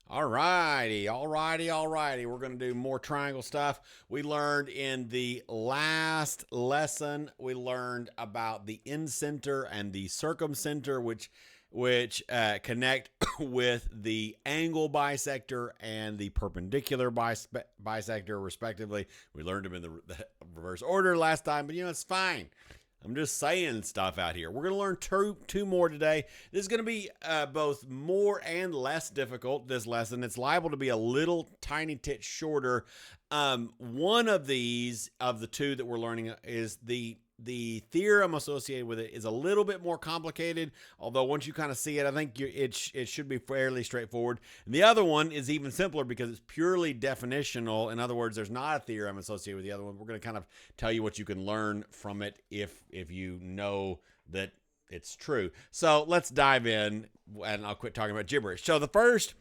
Alrighty. We're going to do more triangle stuff. We learned in the last lesson, we learned about the incenter and the circumcenter, which connect with the angle bisector and the perpendicular bisector, respectively. We learned them in the reverse order last time, but it's fine. I'm just saying stuff out here. We're going to learn two more today. This is going to be both more and less difficult, this lesson. It's liable to be a little tiny tit shorter. One of these, of the two that we're learning, is the theorem associated with it is a little bit more complicated, although once you kind of see it, I think it should be fairly straightforward. And the other one is even simpler because it's purely definitional. In other words, there's not a theorem associated with the other one. We're going to kind of tell you what you can learn from it if you know that it's true. So let's dive in, and I'll quit talking about gibberish. So the first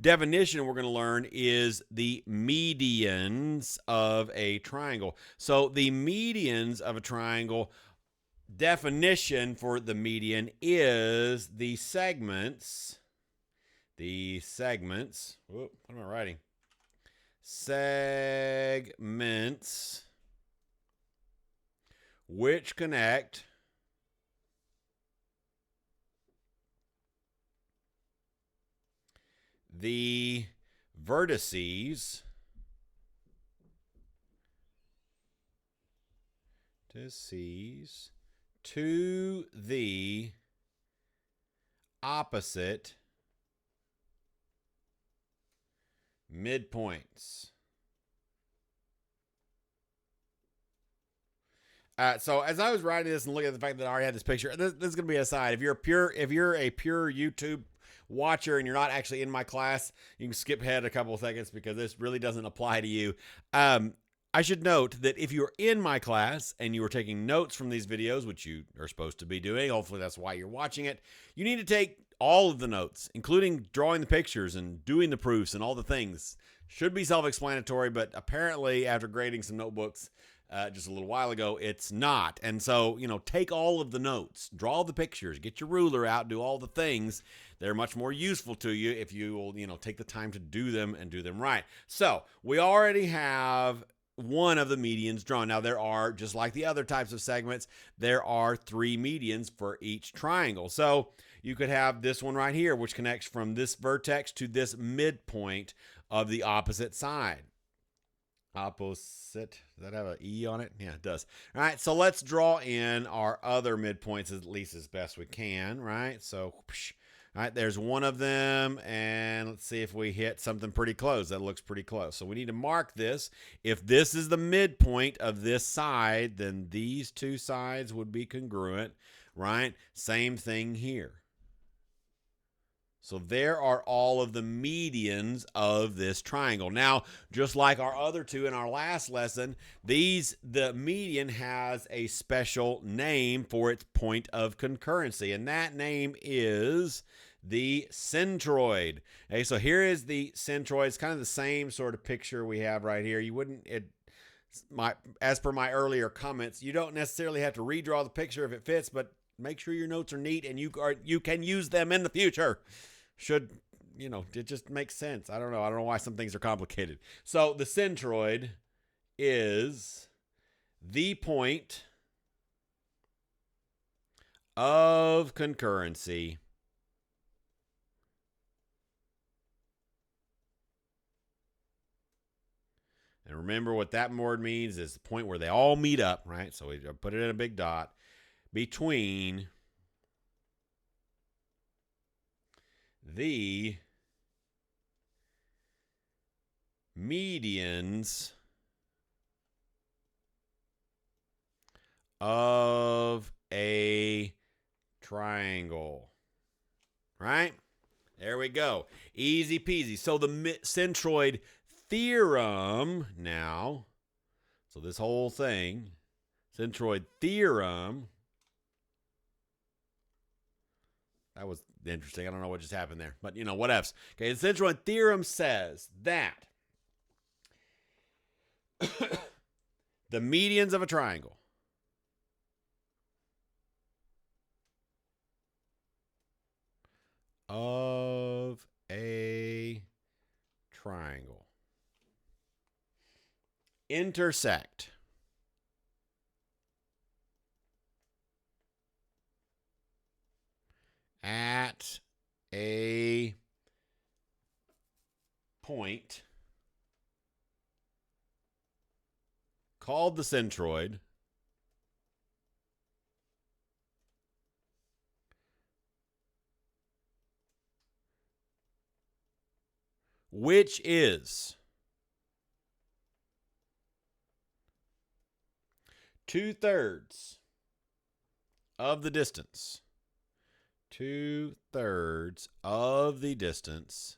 definition we're going to learn is the medians of a triangle. So the medians of a triangle, definition for the median is the segments. What am I writing? Segments which connect the vertices to the opposite midpoints. So as I was writing this and looking at the fact that I already had this picture, this is going to be a side. If you're a pure YouTube watcher and you're not actually in my class, you can skip ahead a couple of seconds because this really doesn't apply to you. I should note that if you're in my class and you are taking notes from these videos, which you are supposed to be doing, hopefully that's why you're watching it, you need to take all of the notes, including drawing the pictures and doing the proofs and all the things. Should be self-explanatory, but apparently after grading some notebooks just a little while ago, it's not. And so, take all of the notes, draw the pictures, get your ruler out, do all the things. They're much more useful to you if you will, take the time to do them and do them right. So we already have one of the medians drawn. Now there are, just like the other types of segments, there are 3 medians for each triangle. So you could have this one right here, which connects from this vertex to this midpoint of the opposite side. Opposite. Does that have an E on it? Yeah, it does. All right, so let's draw in our other midpoints at least as best we can, right? So, all right, there's one of them, and let's see if we hit something pretty close. That looks pretty close. So we need to mark this. If this is the midpoint of this side, then these two sides would be congruent, right? Same thing here. So there are all of the medians of this triangle. Now, just like our other two in our last lesson, the median has a special name for its point of concurrency, and that name is the centroid. Okay, so here is the centroid. It's kind of the same sort of picture we have right here. As per my earlier comments, you don't necessarily have to redraw the picture if it fits, but make sure your notes are neat and you can use them in the future. It just makes sense. I don't know why some things are complicated. So the centroid is the point of concurrency and remember what that word means is the point where they all meet up, right? So we put it in a big dot between the medians of a triangle, right? There we go. Easy peasy. So the centroid theorem now, so this whole thing, centroid theorem, that was interesting. I don't know what just happened there, but what else? Okay, the centroid theorem says that the medians of a triangle of a intersect at a point called the centroid, which is 2/3 of the distance. 2/3 of the distance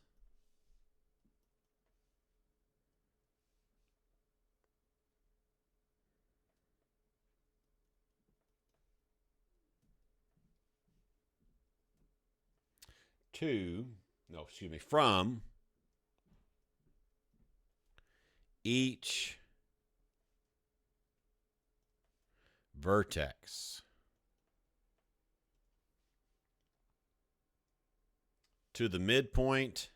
from each vertex to the midpoint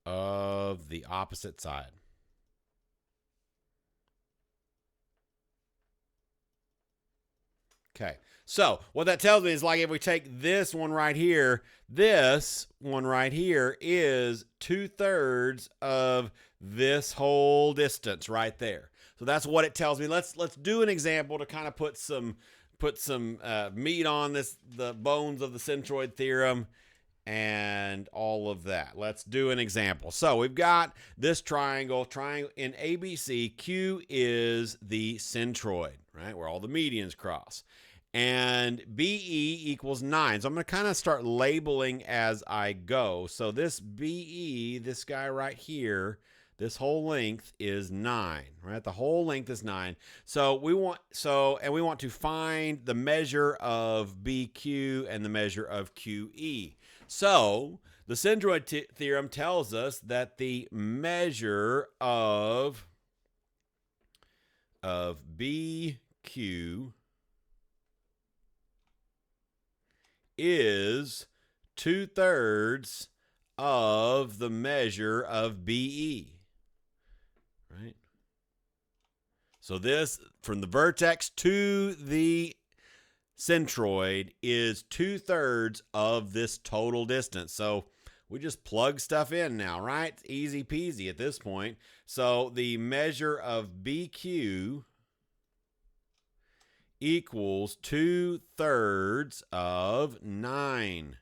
of the opposite side. Okay, so what that tells me is, like, if we take this one right here is 2/3 of this whole distance right there. So that's what it tells me. Let's do an example to kind of put some meat on the bones of the centroid theorem and all of that. Let's do an example. So we've got this triangle in ABC. Q is the centroid, right, where all the medians cross. And BE equals 9. So I'm going to kind of start labeling as I go. So this BE, this guy right here, this whole length is 9, right? The whole length is 9. So we want to find the measure of BQ and the measure of QE. So the centroid theorem tells us that the measure of BQ is 2/3 of the measure of BE, right? So this, from the vertex to the centroid, is 2/3 of this total distance. So we just plug stuff in now, right? It's easy peasy at this point. So the measure of BQ equals 2/3 of 9.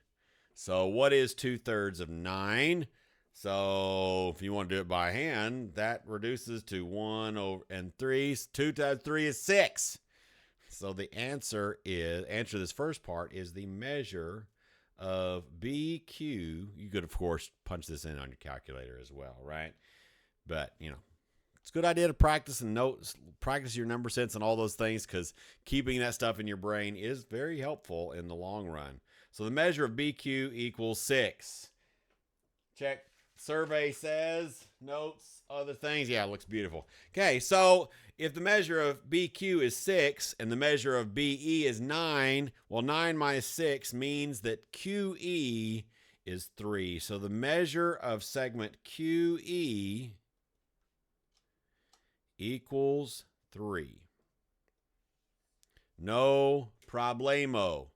So what is 2/3 of 9? So if you want to do it by hand, that reduces to 1 over and 3. 2 times 3 is 6. So the answer to this first part is the measure of BQ. You could, of course, punch this in on your calculator as well, right? But, it's a good idea to practice your number sense and all those things, because keeping that stuff in your brain is very helpful in the long run. So the measure of BQ equals 6. Check. Survey says, notes, other things. Yeah, it looks beautiful. Okay, so if the measure of BQ is 6 and the measure of BE is 9, well, 9 minus 6 means that QE is 3. So the measure of segment QE equals 3. No problemo.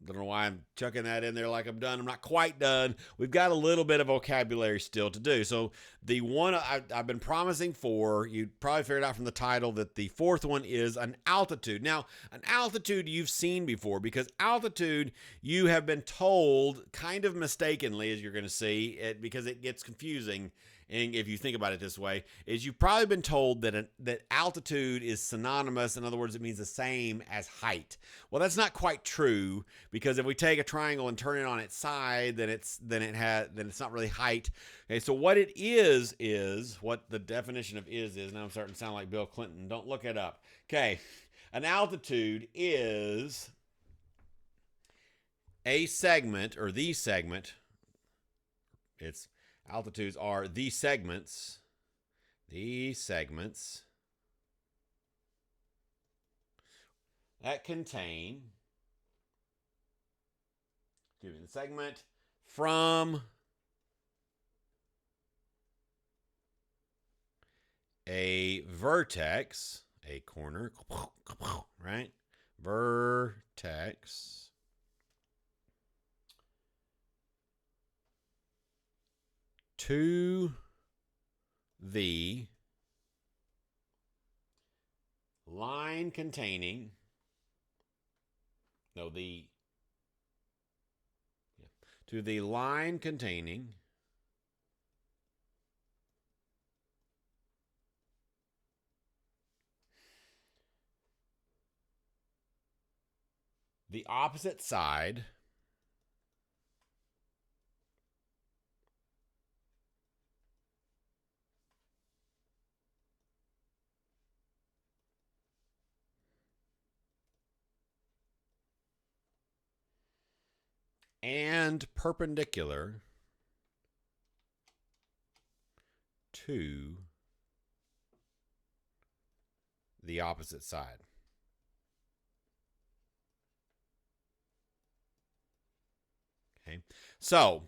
Don't know why I'm chucking that in there like I'm done. I'm not quite done. We've got a little bit of vocabulary still to do. So the one I've been promising for, you probably figured out from the title that the fourth one is an altitude. Now, an altitude you've seen before, because altitude you have been told kind of mistakenly, as you're going to see, because it gets confusing. And if you think about it this way, is you've probably been told that altitude is synonymous. In other words, it means the same as height. Well, that's not quite true, because if we take a triangle and turn it on its side, then it's not really height. Okay, so what it is what the definition of is. Now I'm starting to sound like Bill Clinton. Don't look it up. Okay, an altitude is a segment, or the segment. Altitudes are the segments that contain the segment from a vertex, a corner, right? Vertex to the line containing, to the line containing the opposite side and perpendicular to the opposite side. Okay. So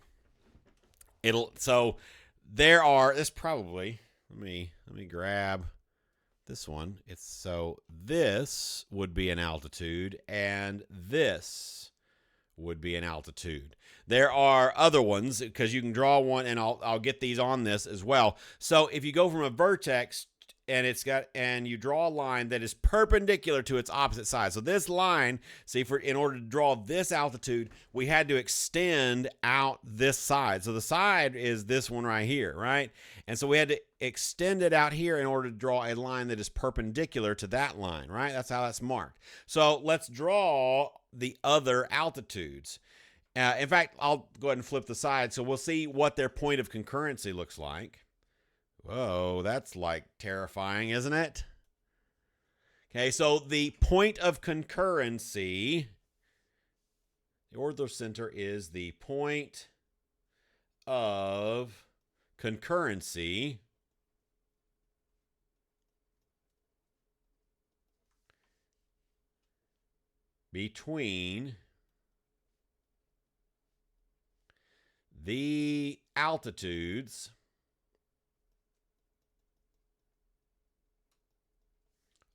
there are, this probably, let me grab this one. This would be an altitude and this would be an altitude. There are other ones because you can draw one, and I'll get these on this as well. So if you go from a vertex and you draw a line that is perpendicular to its opposite side. So this line, see, in order to draw this altitude, we had to extend out this side. So the side is this one right here, right? And so we had to extend it out here in order to draw a line that is perpendicular to that line, right? That's how that's marked. So let's draw the other altitudes. In fact, I'll go ahead and flip the side so we'll see what their point of concurrency looks like. Whoa, that's like terrifying, isn't it? Okay, so the point of concurrency, the orthocenter is the point of concurrency between the altitudes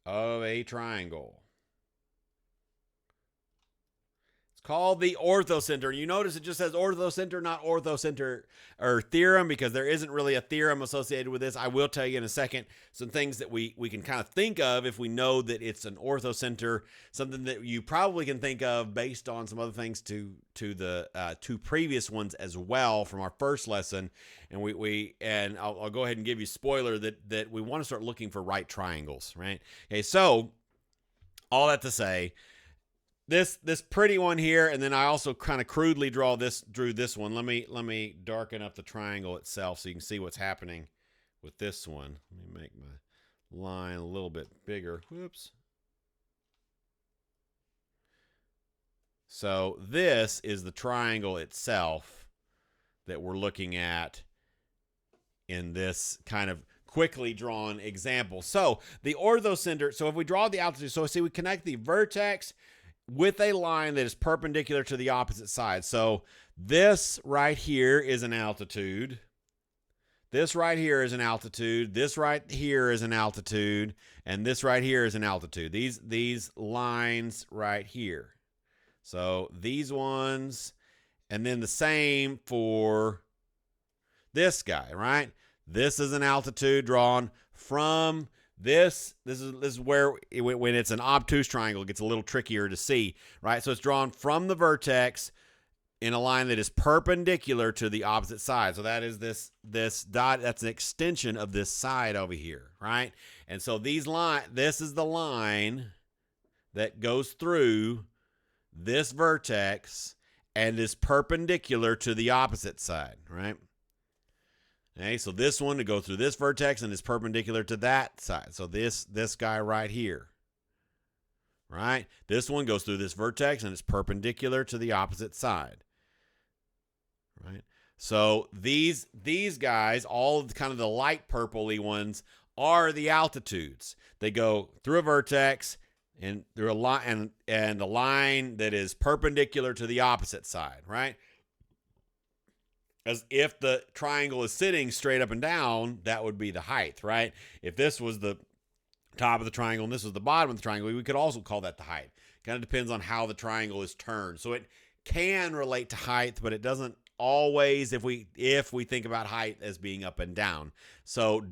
of a triangle. It's called the orthocenter. You notice it just says orthocenter, not orthocenter or theorem, because there isn't really a theorem associated with this. I will tell you in a second some things that we can kind of think of if we know that it's an orthocenter, something that you probably can think of based on some other things to the two previous ones as well from our first lesson. And I'll go ahead and give you a spoiler that we want to start looking for right triangles, right? Okay, so all that to say, this pretty one here, and then I also kind of crudely drew this one. Let me darken up the triangle itself so you can see what's happening with this one. Let me make my line a little bit bigger. Whoops. So this is the triangle itself that we're looking at in this kind of quickly drawn example. So the orthocenter, so if we draw the altitude, so see we connect the vertex with a line that is perpendicular to the opposite side. So this right here is an altitude. This right here is an altitude. This right here is an altitude. And this right here is an altitude. These lines right here. So these ones, and then the same for this guy, right? This is an altitude drawn from this is where when it's an obtuse triangle, it gets a little trickier to see, right? So it's drawn from the vertex in a line that is perpendicular to the opposite side. So that is this dot. That's an extension of this side over here, right? And so this is the line that goes through this vertex and is perpendicular to the opposite side, right? Okay, so this one to go through this vertex and is perpendicular to that side. So this guy right here, right? This one goes through this vertex and is perpendicular to the opposite side, right? So these guys, all of kind of the light purpley ones, are the altitudes. They go through a vertex, and through a line and a line that is perpendicular to the opposite side, right? As if the triangle is sitting straight up and down, that would be the height, right? If this was the top of the triangle and this was the bottom of the triangle, we could also call that the height. Kind of depends on how the triangle is turned. So it can relate to height, but it doesn't always if we think about height as being up and down. So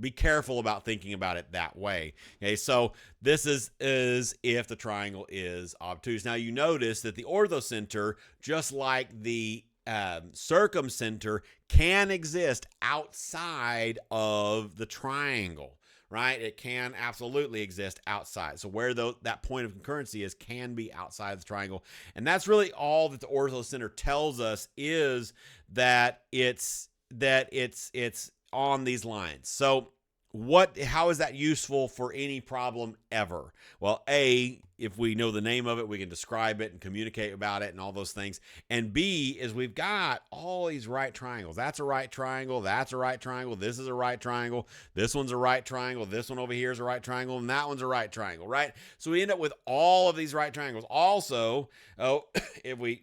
be careful about thinking about it that way. Okay, so this is if the triangle is obtuse. Now you notice that the orthocenter, just like the circumcenter, can exist outside of the triangle, right? It can absolutely exist outside. So where that point of concurrency is can be outside the triangle. And that's really all that the orthocenter tells us, is that it's on these lines. So how is that useful for any problem ever? Well, A, if we know the name of it, we can describe it and communicate about it and all those things. And B is we've got all these right triangles. That's a right triangle. That's a right triangle. This is a right triangle. This one's a right triangle. This one over here is a right triangle. And that one's a right triangle, right? So we end up with all of these right triangles. Also, so we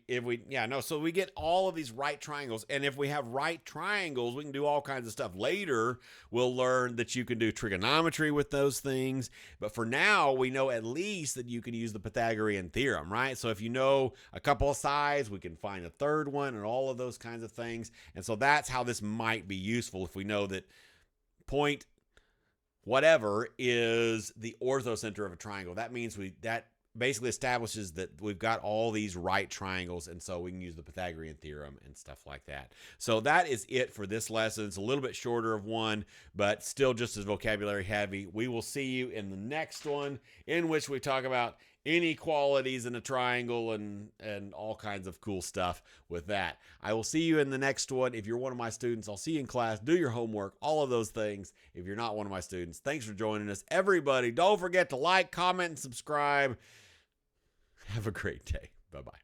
get all of these right triangles. And if we have right triangles, we can do all kinds of stuff. Later, we'll learn that you can do trigonometry with those things. But for now, we know at least that you can use the Pythagorean theorem, right? So if you know a couple of sides, we can find a third one and all of those kinds of things. And so that's how this might be useful, if we know that point whatever is the orthocenter of a triangle. That means that basically establishes that we've got all these right triangles, and so we can use the Pythagorean theorem and stuff like that. So that is it for this lesson. It's a little bit shorter of one, but still just as vocabulary heavy. We will see you in the next one, in which we talk about inequalities in a triangle and all kinds of cool stuff with that. I will see you in the next one. If you're one of my students, I'll see you in class. Do your homework, all of those things. If you're not one of my students, thanks for joining us. Everybody, don't forget to like, comment, and subscribe. Have a great day. Bye-bye.